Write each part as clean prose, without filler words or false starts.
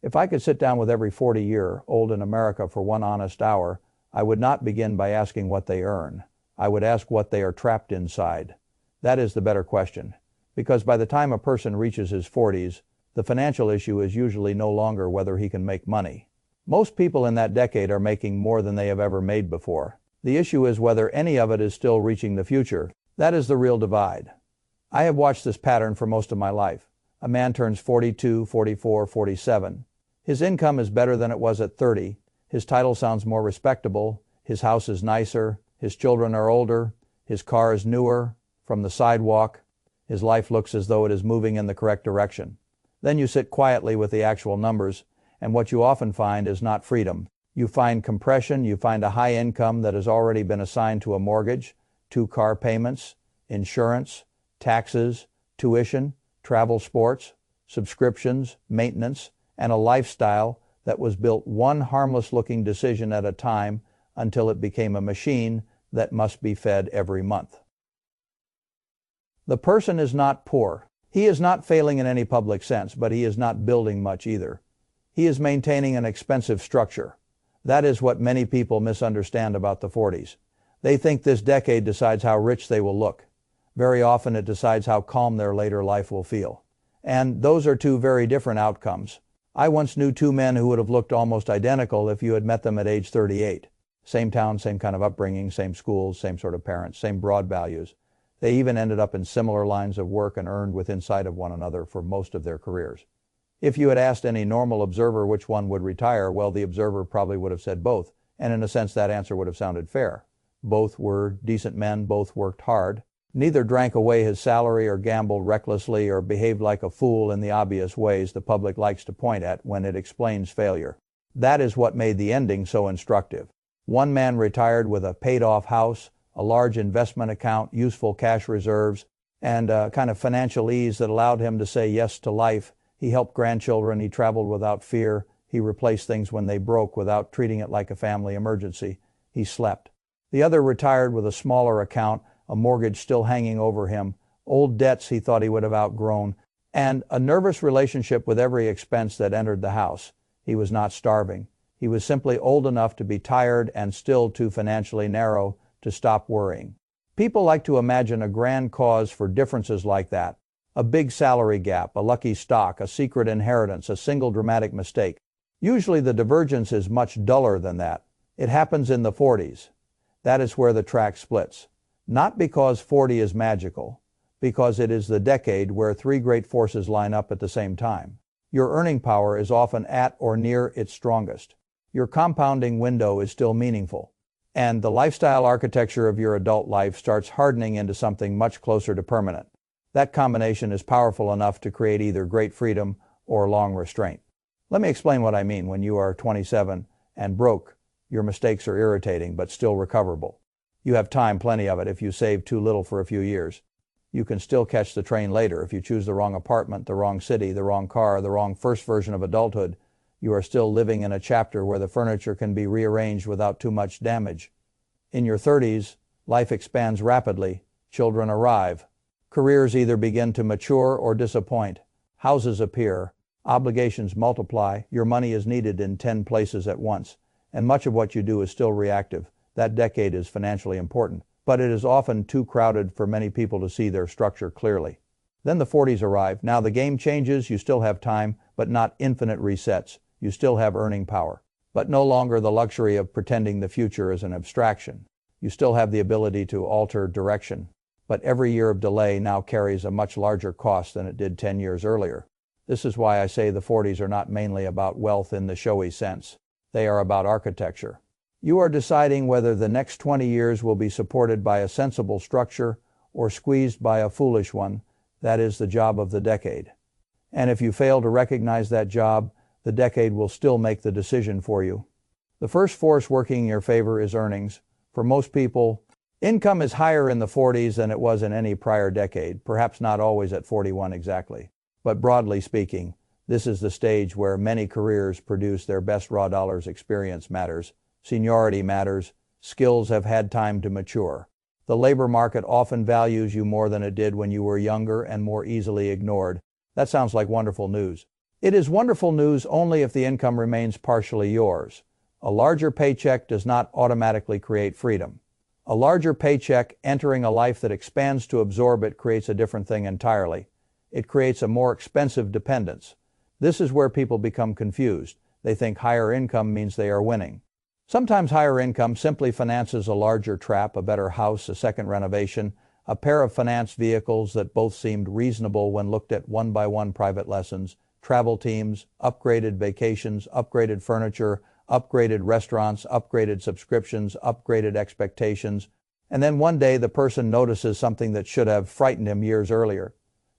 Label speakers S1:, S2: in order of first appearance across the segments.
S1: If I could sit down with every 40-year-old in America for one honest hour, I would not begin by asking what they earn. I would ask what they are trapped inside. That is the better question, because by the time a person reaches his 40s, the financial issue is usually no longer whether he can make money. Most people in that decade are making more than they have ever made before. The issue is whether any of it is still reaching the future. That is the real divide. I have watched this pattern for most of my life. A man turns 42, 44, 47. His income is better than it was at 30. His title sounds more respectable. His house is nicer. His children are older. His car is newer from the sidewalk. His life looks as though it is moving in the correct direction. Then you sit quietly with the actual numbers, and what you often find is not freedom. You find compression. You find a high income that has already been assigned to a mortgage, 2 car payments, insurance, taxes, tuition, travel, sports, subscriptions, maintenance, and a lifestyle that was built one harmless-looking decision at a time until it became a machine that must be fed every month. The person is not poor. He is not failing in any public sense, but he is not building much either. He is maintaining an expensive structure. That is what many people misunderstand about the 40s. They think this decade decides how rich they will look. Very often it decides how calm their later life will feel. And those are two very different outcomes. I once knew 2 men who would have looked almost identical if you had met them at age 38. Same town, same kind of upbringing, same schools, same sort of parents, same broad values. They even ended up in similar lines of work and earned within sight of one another for most of their careers. If you had asked any normal observer which one would retire, well, the observer probably would have said both, and in a sense that answer would have sounded fair. Both were decent men, both worked hard. Neither drank away his salary or gambled recklessly or behaved like a fool in the obvious ways the public likes to point at when it explains failure. That is what made the ending so instructive. One man retired with a paid-off house, a large investment account, useful cash reserves, and a kind of financial ease that allowed him to say yes to life. He helped grandchildren, he traveled without fear, he replaced things when they broke without treating it like a family emergency. He slept. The other retired with a smaller account, a mortgage still hanging over him, old debts he thought he would have outgrown, and a nervous relationship with every expense that entered the house. He was not starving. He was simply old enough to be tired and still too financially narrow to stop worrying. People like to imagine a grand cause for differences like that. A big salary gap, a lucky stock, a secret inheritance, a single dramatic mistake. Usually the divergence is much duller than that. It happens in the 40s. That is where the track splits. Not because 40 is magical, because it is the decade where 3 great forces line up at the same time. Your earning power is often at or near its strongest. Your compounding window is still meaningful. And the lifestyle architecture of your adult life starts hardening into something much closer to permanent. That combination is powerful enough to create either great freedom or long restraint. Let me explain what I mean. When you are 27 and broke, your mistakes are irritating but still recoverable. You have time, plenty of it, if you save too little for a few years. You can still catch the train later. If you choose the wrong apartment, the wrong city, the wrong car, the wrong first version of adulthood, you are still living in a chapter where the furniture can be rearranged without too much damage. In your 30s, life expands rapidly. Children arrive. Careers either begin to mature or disappoint. Houses appear. Obligations multiply. Your money is needed in 10 places at once. And much of what you do is still reactive. That decade is financially important, but it is often too crowded for many people to see their structure clearly. Then the 40s arrive. Now the game changes. You still have time, but not infinite resets. You still have earning power, but no longer the luxury of pretending the future is an abstraction. You still have the ability to alter direction, but every year of delay now carries a much larger cost than it did 10 years earlier. This is why I say the 40s are not mainly about wealth in the showy sense. They are about architecture. You are deciding whether the next 20 years will be supported by a sensible structure or squeezed by a foolish one. That is the job of the decade. And if you fail to recognize that job, the decade will still make the decision for you. The first force working in your favor is earnings. For most people, income is higher in the 40s than it was in any prior decade, perhaps not always at 41 exactly. But broadly speaking, this is the stage where many careers produce their best raw dollars. Experience matters. Seniority matters. Skills have had time to mature. The labor market often values you more than it did when you were younger and more easily ignored. That sounds like wonderful news. It is wonderful news only if the income remains partially yours. A larger paycheck does not automatically create freedom. A larger paycheck entering a life that expands to absorb it creates a different thing entirely. It creates a more expensive dependence. This is where people become confused. They think higher income means they are winning. Sometimes higher income simply finances a larger trap, a better house, a second renovation, a pair of finance vehicles that both seemed reasonable when looked at one-by-one private lessons, travel teams, upgraded vacations, upgraded furniture, upgraded restaurants, upgraded subscriptions, upgraded expectations, and then one day the person notices something that should have frightened him years earlier.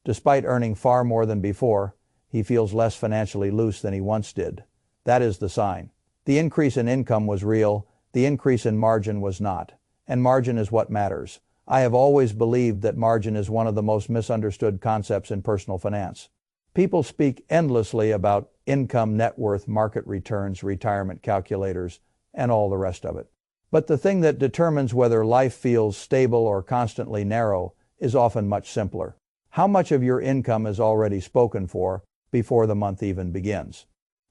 S1: Despite earning far more than before, he feels less financially loose than he once did. That is the sign. The increase in income was real, the increase in margin was not. And margin is what matters. I have always believed that margin is one of the most misunderstood concepts in personal finance. People speak endlessly about income, net worth, market returns, retirement calculators, and all the rest of it. But the thing that determines whether life feels stable or constantly narrow is often much simpler. How much of your income is already spoken for before the month even begins?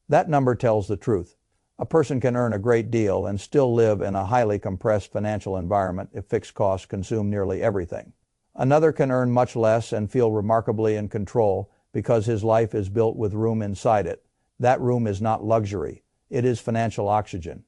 S1: That number tells the truth. A person can earn a great deal and still live in a highly compressed financial environment if fixed costs consume nearly everything. Another can earn much less and feel remarkably in control because his life is built with room inside it. That room is not luxury. It is financial oxygen.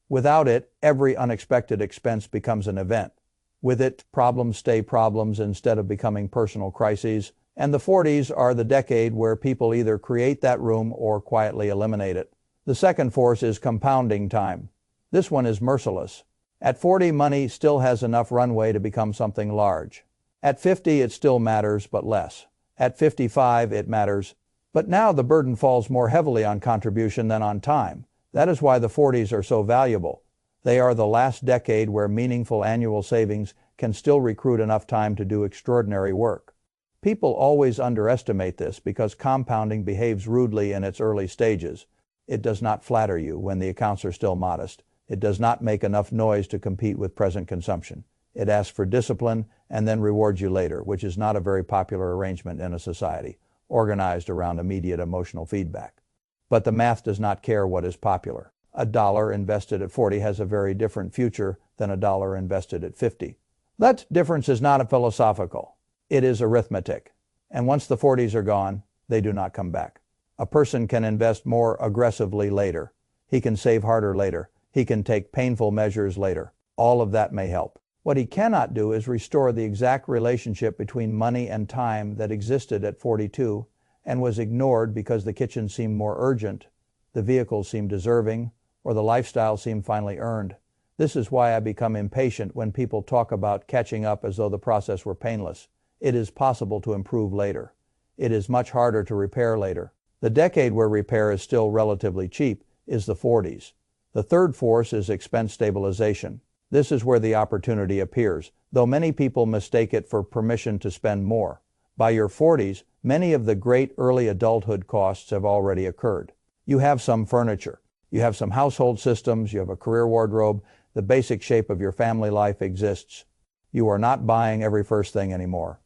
S1: Without it, every unexpected expense becomes an event. With it, problems stay problems instead of becoming personal crises. And the 40s are the decade where people either create that room or quietly eliminate it. The second force is compounding time. This one is merciless. At 40, money still has enough runway to become something large. At 50, it still matters, but less. At 55, it matters. But now the burden falls more heavily on contribution than on time. That is why the 40s are so valuable. They are the last decade where meaningful annual savings can still recruit enough time to do extraordinary work. People always underestimate this because compounding behaves rudely in its early stages. It does not flatter you when the accounts are still modest. It does not make enough noise to compete with present consumption. It asks for discipline and then rewards you later, which is not a very popular arrangement in a society organized around immediate emotional feedback. But the math does not care what is popular. $1 invested at 40 has a very different future than $1 invested at 50. That difference is not philosophical. It is arithmetic. And once the 40s are gone, they do not come back. A person can invest more aggressively later. He can save harder later. He can take painful measures later. All of that may help. What he cannot do is restore the exact relationship between money and time that existed at 42 and was ignored because the kitchen seemed more urgent, the vehicles seemed deserving, or the lifestyle seemed finally earned. This is why I become impatient when people talk about catching up as though the process were painless. It is possible to improve later. It is much harder to repair later. The decade where repair is still relatively cheap is the 40s. The third force is expense stabilization. This is where the opportunity appears, though many people mistake it for permission to spend more. By your 40s, many of the great early adulthood costs have already occurred. You have some furniture. You have some household systems. You have a career wardrobe. The basic shape of your family life exists. You are not buying every first thing anymore.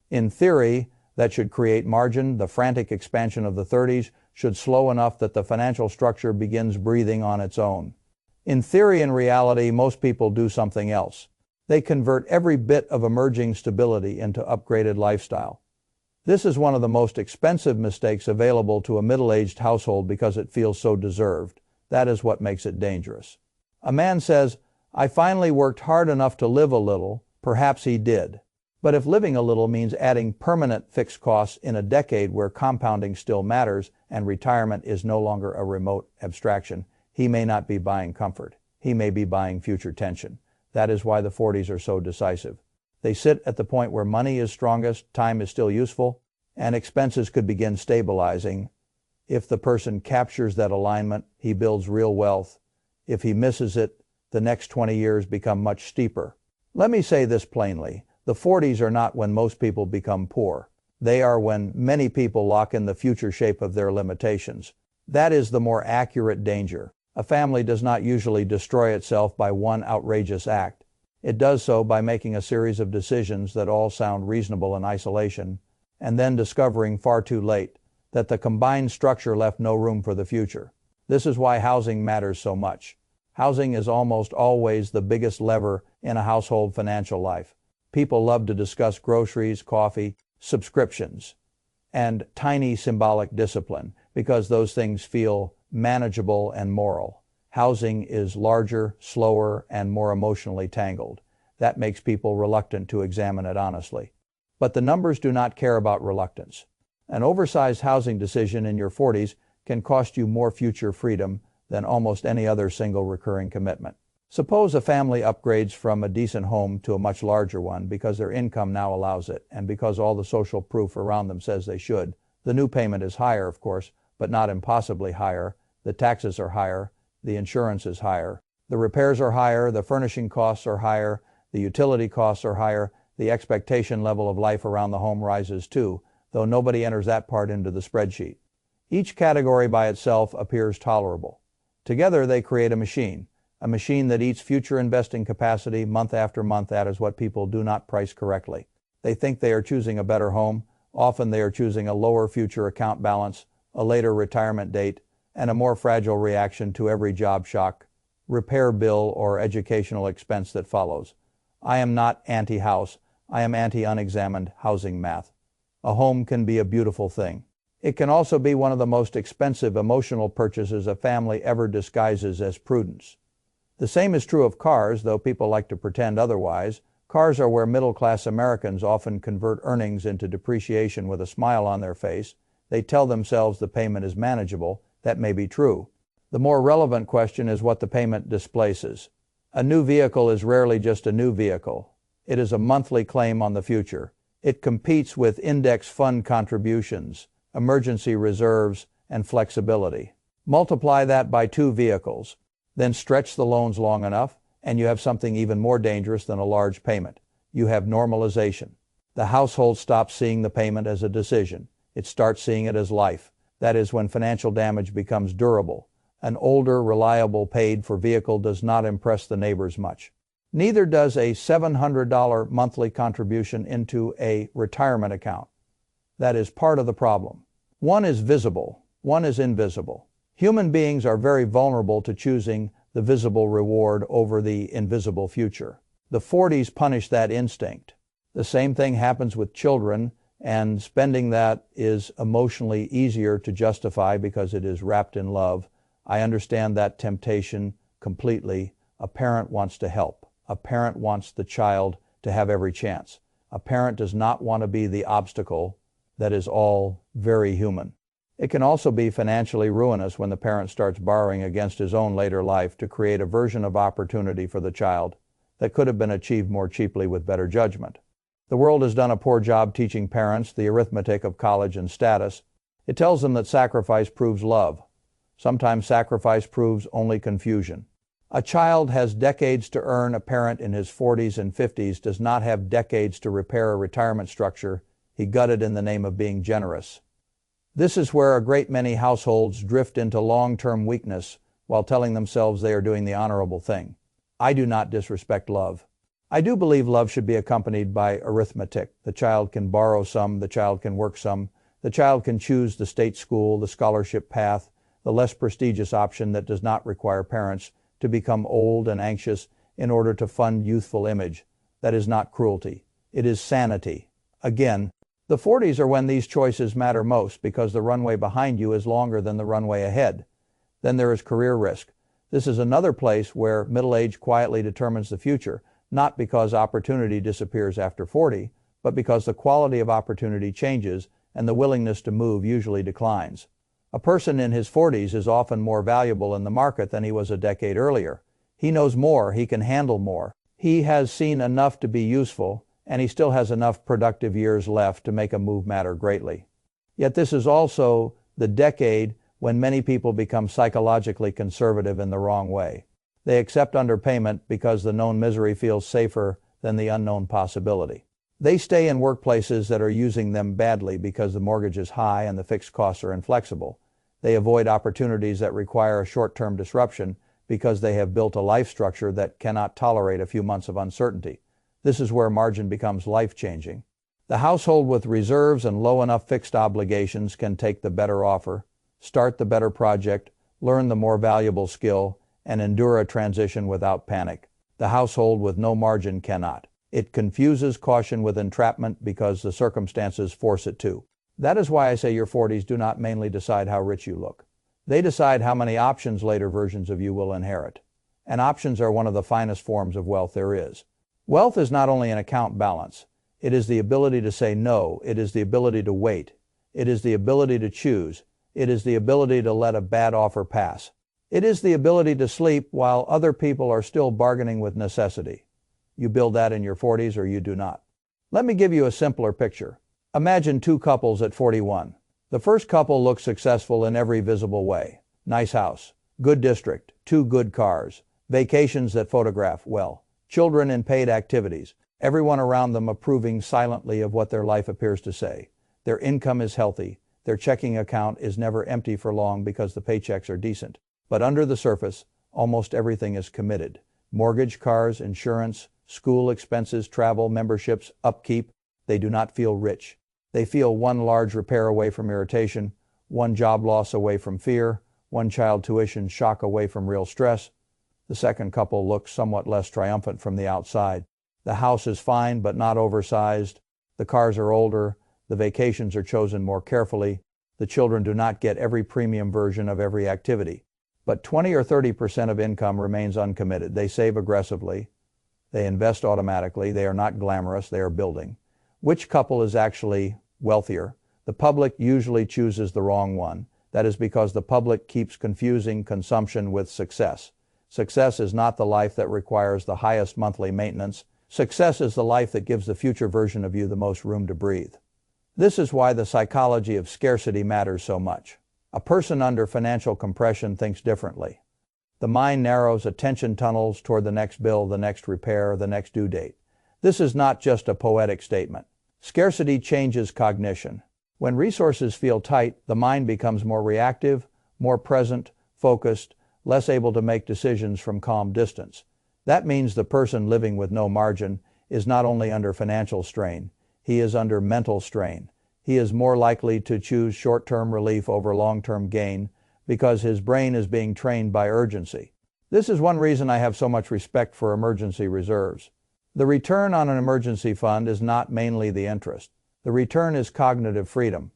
S1: In theory, that should create margin. The frantic expansion of the 30s should slow enough that the financial structure begins breathing on its own. In theory and reality, most people do something else. They convert every bit of emerging stability into upgraded lifestyle. This is one of the most expensive mistakes available to a middle-aged household because it feels so deserved. That is what makes it dangerous. A man says, "I finally worked hard enough to live a little." Perhaps he did. But if living a little means adding permanent fixed costs in a decade where compounding still matters and retirement is no longer a remote abstraction, he may not be buying comfort. He may be buying future tension. That is why the 40s are so decisive. They sit at the point where money is strongest, time is still useful, and expenses could begin stabilizing. If the person captures that alignment, he builds real wealth. If he misses it, the next 20 years become much steeper. Let me say this plainly. The 40s are not when most people become poor. They are when many people lock in the future shape of their limitations. That is the more accurate danger. A family does not usually destroy itself by one outrageous act. It does so by making a series of decisions that all sound reasonable in isolation, and then discovering far too late that the combined structure left no room for the future. This is why housing matters so much. Housing is almost always the biggest lever in a household financial life. People love to discuss groceries, coffee, subscriptions, and tiny symbolic discipline because those things feel manageable and moral. Housing is larger, slower, and more emotionally tangled. That makes people reluctant to examine it honestly. But the numbers do not care about reluctance. An oversized housing decision in your 40s can cost you more future freedom than almost any other single recurring commitment. Suppose a family upgrades from a decent home to a much larger one because their income now allows it, and because all the social proof around them says they should. The new payment is higher, of course, but not impossibly higher. The taxes are higher. The insurance is higher. The repairs are higher. The furnishing costs are higher. The utility costs are higher. The expectation level of life around the home rises too, though nobody enters that part into the spreadsheet. Each category by itself appears tolerable. Together they create a machine that eats future investing capacity month after month. That is what people do not price correctly. They think they are choosing a better home. Often they are choosing a lower future account balance, a later retirement date, and a more fragile reaction to every job shock, repair bill, or educational expense that follows. I am not anti-house. I am anti-unexamined housing math. A home can be a beautiful thing. It can also be one of the most expensive emotional purchases a family ever disguises as prudence. The same is true of cars, though people like to pretend otherwise. Cars are where middle-class Americans often convert earnings into depreciation with a smile on their face. They tell themselves the payment is manageable. That may be true. The more relevant question is what the payment displaces. A new vehicle is rarely just a new vehicle. It is a monthly claim on the future. It competes with index fund contributions, emergency reserves, and flexibility. Multiply that by 2 vehicles. Then stretch the loans long enough, and you have something even more dangerous than a large payment. You have normalization. The household stops seeing the payment as a decision. It starts seeing it as life. That is when financial damage becomes durable. An older, reliable, paid-for vehicle does not impress the neighbors much. Neither does a $700 monthly contribution into a retirement account. That is part of the problem. One is visible, one is invisible. Human beings are very vulnerable to choosing the visible reward over the invisible future. The 40s punish that instinct. The same thing happens with children, and spending that is emotionally easier to justify because it is wrapped in love. I understand that temptation completely. A parent wants to help. A parent wants the child to have every chance. A parent does not want to be the obstacle. That is all very human. It can also be financially ruinous when the parent starts borrowing against his own later life to create a version of opportunity for the child that could have been achieved more cheaply with better judgment. The world has done a poor job teaching parents the arithmetic of college and status. It tells them that sacrifice proves love. Sometimes sacrifice proves only confusion. A child has decades to earn. A parent in his 40s and 50s does not have decades to repair a retirement structure he gutted in the name of being generous. This is where a great many households drift into long-term weakness while telling themselves they are doing the honorable thing. I do not disrespect love. I do believe love should be accompanied by arithmetic. The child can borrow some, the child can work some, the child can choose the state school, the scholarship path, the less prestigious option that does not require parents to become old and anxious in order to fund youthful image. That is not cruelty. It is sanity. Again, the 40s are when these choices matter most because the runway behind you is longer than the runway ahead. Then there is career risk. This is another place where middle age quietly determines the future, not because opportunity disappears after 40, but because the quality of opportunity changes and the willingness to move usually declines. A person in his 40s is often more valuable in the market than he was a decade earlier. He knows more, he can handle more. He has seen enough to be useful, and he still has enough productive years left to make a move matter greatly. Yet this is also the decade when many people become psychologically conservative in the wrong way. They accept underpayment because the known misery feels safer than the unknown possibility. They stay in workplaces that are using them badly because the mortgage is high and the fixed costs are inflexible. They avoid opportunities that require a short-term disruption because they have built a life structure that cannot tolerate a few months of uncertainty. This is where margin becomes life-changing. The household with reserves and low enough fixed obligations can take the better offer, start the better project, learn the more valuable skill, and endure a transition without panic. The household with no margin cannot. It confuses caution with entrapment because the circumstances force it to. That is why I say your 40s do not mainly decide how rich you look. They decide how many options later versions of you will inherit. And options are one of the finest forms of wealth there is. Wealth is not only an account balance. It is the ability to say no. It is the ability to wait. It is the ability to choose. It is the ability to let a bad offer pass. It is the ability to sleep while other people are still bargaining with necessity. You build that in your 40s or you do not. Let me give you a simpler picture. Imagine two couples at 41. The first couple looks successful in every visible way. Nice house, good district, 2 good cars, vacations that photograph well, children in paid activities, everyone around them approving silently of what their life appears to say. Their income is healthy. Their checking account is never empty for long because the paychecks are decent. But under the surface, almost everything is committed. Mortgage, cars, insurance, school expenses, travel, memberships, upkeep. They do not feel rich. They feel one large repair away from irritation, one job loss away from fear, one child tuition shock away from real stress. The second couple looks somewhat less triumphant from the outside. The house is fine but not oversized. The cars are older. The vacations are chosen more carefully. The children do not get every premium version of every activity. But 20 or 30% of income remains uncommitted. They save aggressively. They invest automatically. They are not glamorous. They are building. Which couple is actually wealthier? The public usually chooses the wrong one. That is because the public keeps confusing consumption with success. Success is not the life that requires the highest monthly maintenance. Success is the life that gives the future version of you the most room to breathe. This is why the psychology of scarcity matters so much. A person under financial compression thinks differently. The mind narrows, attention tunnels toward the next bill, the next repair, the next due date. This is not just a poetic statement. Scarcity changes cognition. When resources feel tight, the mind becomes more reactive, more present, focused, less able to make decisions from calm distance. That means the person living with no margin is not only under financial strain, he is under mental strain. He is more likely to choose short-term relief over long-term gain because his brain is being trained by urgency. This is one reason I have so much respect for emergency reserves. The return on an emergency fund is not mainly the interest. The return is cognitive freedom.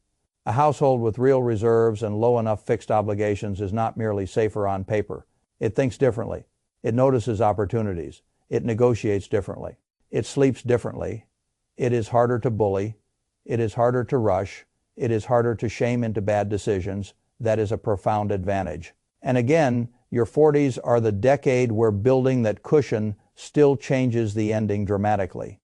S1: A household with real reserves and low enough fixed obligations is not merely safer on paper. It thinks differently. It notices opportunities. It negotiates differently. It sleeps differently. It is harder to bully. It is harder to rush. It is harder to shame into bad decisions. That is a profound advantage. And again, your 40s are the decade where building that cushion still changes the ending dramatically.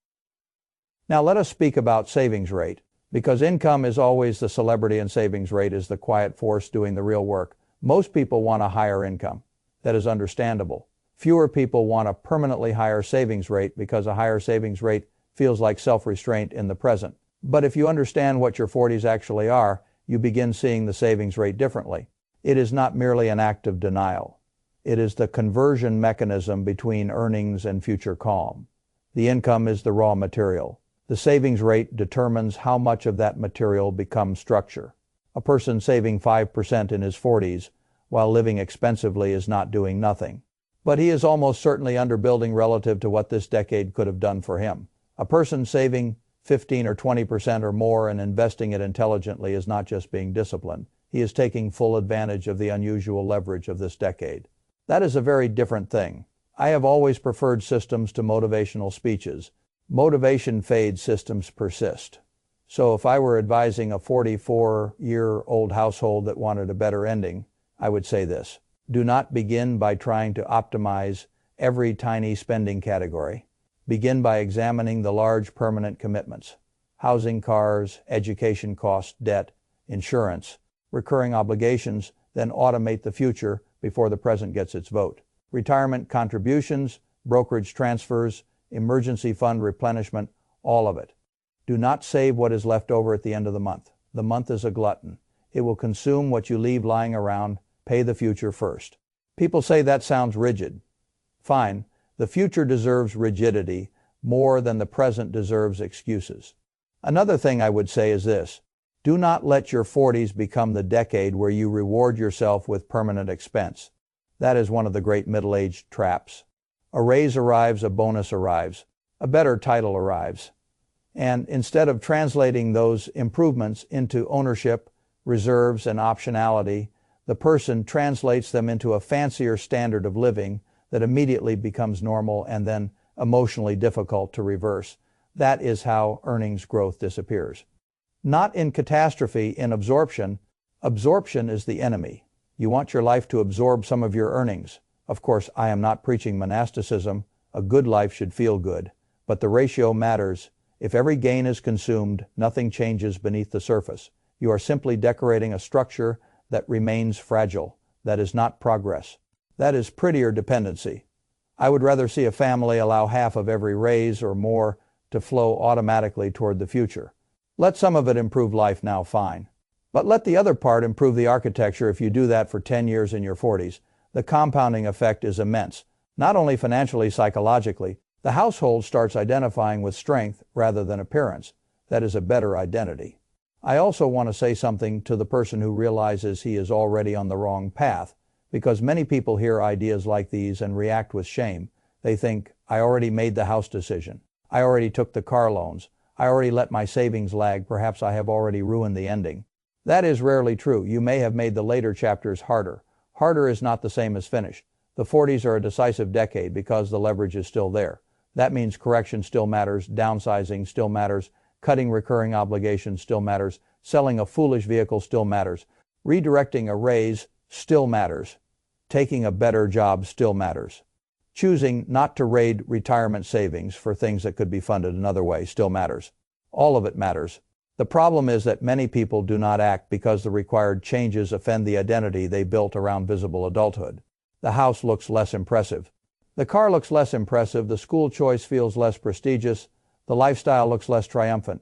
S1: Now let us speak about savings rate. Because income is always the celebrity and savings rate is the quiet force doing the real work. Most people want a higher income. That is understandable. Fewer people want a permanently higher savings rate because a higher savings rate feels like self-restraint in the present. But if you understand what your 40s actually are, you begin seeing the savings rate differently. It is not merely an act of denial. It is the conversion mechanism between earnings and future calm. The income is the raw material. The savings rate determines how much of that material becomes structure. A person saving 5% in his 40s while living expensively is not doing nothing. But he is almost certainly underbuilding relative to what this decade could have done for him. A person saving 15 or 20% or more and investing it intelligently is not just being disciplined. He is taking full advantage of the unusual leverage of this decade. That is a very different thing. I have always preferred systems to motivational speeches. Motivation fades, systems persist. So if I were advising a 44-year-old household that wanted a better ending, I would say this. Do not begin by trying to optimize every tiny spending category. Begin by examining the large permanent commitments. Housing, cars, education costs, debt, insurance, recurring obligations, then automate the future before the present gets its vote. Retirement contributions, brokerage transfers, emergency fund replenishment, all of it. Do not save what is left over at the end of the month. The month is a glutton. It will consume what you leave lying around. Pay the future first. People say that sounds rigid. Fine. The future deserves rigidity more than the present deserves excuses. Another thing I would say is this: do not let your 40s become the decade where you reward yourself with permanent expense. That is one of the great middle-aged traps. A raise arrives, a bonus arrives, a better title arrives. And instead of translating those improvements into ownership, reserves, and optionality, the person translates them into a fancier standard of living that immediately becomes normal and then emotionally difficult to reverse. That is how earnings growth disappears. Not in catastrophe, in absorption. Absorption is the enemy. You want your life to absorb some of your earnings. Of course, I am not preaching monasticism. A good life should feel good. But the ratio matters. If every gain is consumed, nothing changes beneath the surface. You are simply decorating a structure that remains fragile. That is not progress. That is prettier dependency. I would rather see a family allow half of every raise or more to flow automatically toward the future. Let some of it improve life now, fine. But let the other part improve the architecture. If you do that for 10 years in your 40s, the compounding effect is immense. Not only financially, psychologically, the household starts identifying with strength rather than appearance. That is a better identity. I also want to say something to the person who realizes he is already on the wrong path, because many people hear ideas like these and react with shame. They think, I already made the house decision. I already took the car loans. I already let my savings lag. Perhaps I have already ruined the ending. That is rarely true. You may have made the later chapters harder. Harder is not the same as finished. The 40s are a decisive decade because the leverage is still there. That means correction still matters, downsizing still matters, cutting recurring obligations still matters, selling a foolish vehicle still matters, redirecting a raise still matters, taking a better job still matters. Choosing not to raid retirement savings for things that could be funded another way still matters. All of it matters. The problem is that many people do not act because the required changes offend the identity they built around visible adulthood. The house looks less impressive. The car looks less impressive. The school choice feels less prestigious. The lifestyle looks less triumphant.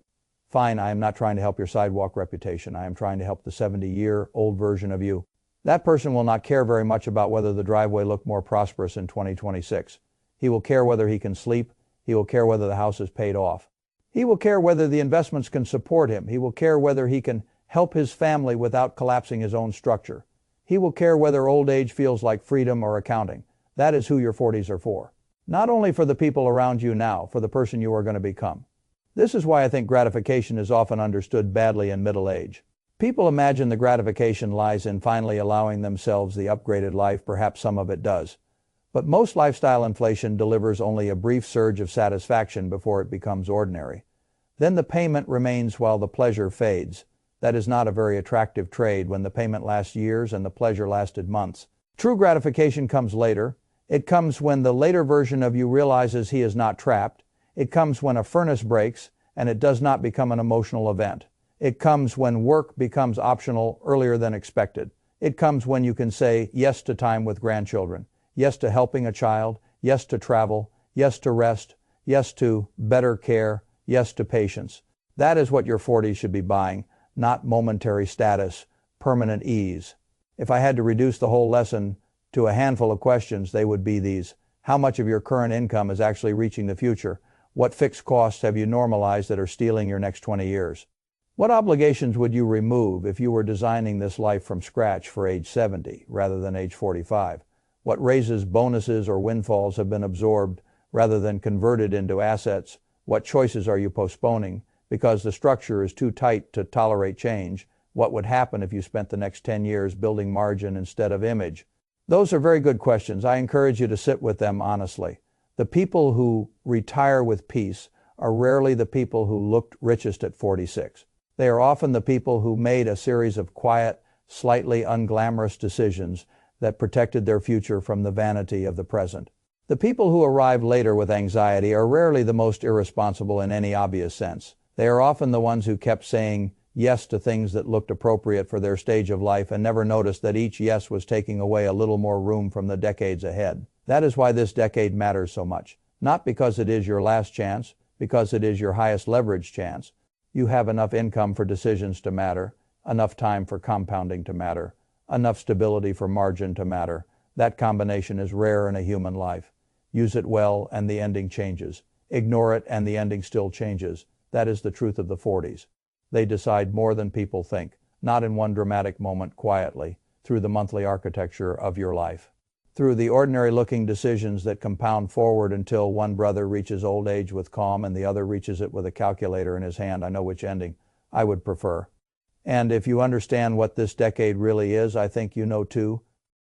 S1: Fine, I am not trying to help your sidewalk reputation. I am trying to help the 70-year-old version of you. That person will not care very much about whether the driveway looked more prosperous in 2026. He will care whether he can sleep. He will care whether the house is paid off. He will care whether the investments can support him. He will care whether he can help his family without collapsing his own structure. He will care whether old age feels like freedom or accounting. That is who your 40s are for. Not only for the people around you now, for the person you are going to become. This is why I think gratification is often understood badly in middle age. People imagine the gratification lies in finally allowing themselves the upgraded life. Perhaps some of it does. But most lifestyle inflation delivers only a brief surge of satisfaction before it becomes ordinary. Then the payment remains while the pleasure fades. That is not a very attractive trade when the payment lasts years and the pleasure lasted months. True gratification comes later. It comes when the later version of you realizes he is not trapped. It comes when a furnace breaks and it does not become an emotional event. It comes when work becomes optional earlier than expected. It comes when you can say yes to time with grandchildren, yes to helping a child, yes to travel, yes to rest, yes to better care, yes to patience. That is what your 40s should be buying, not momentary status, permanent ease. If I had to reduce the whole lesson to a handful of questions, they would be these. How much of your current income is actually reaching the future? What fixed costs have you normalized that are stealing your next 20 years? What obligations would you remove if you were designing this life from scratch for age 70 rather than age 45? What raises, bonuses, or windfalls have been absorbed rather than converted into assets? What choices are you postponing because the structure is too tight to tolerate change? What would happen if you spent the next 10 years building margin instead of image? Those are very good questions. I encourage you to sit with them honestly. The people who retire with peace are rarely the people who looked richest at 46. They are often the people who made a series of quiet, slightly unglamorous decisions that protected their future from the vanity of the present. The people who arrive later with anxiety are rarely the most irresponsible in any obvious sense. They are often the ones who kept saying yes to things that looked appropriate for their stage of life and never noticed that each yes was taking away a little more room from the decades ahead. That is why this decade matters so much. Not because it is your last chance, because it is your highest leverage chance. You have enough income for decisions to matter, enough time for compounding to matter, enough stability for margin to matter. That combination is rare in a human life. Use it well and the ending changes. Ignore it and the ending still changes. That is the truth of the 40s. They decide more than people think, not in one dramatic moment quietly, through the monthly architecture of your life. Through the ordinary-looking decisions that compound forward until one brother reaches old age with calm and the other reaches it with a calculator in his hand. I know which ending I would prefer. And if you understand what this decade really is, I think you know too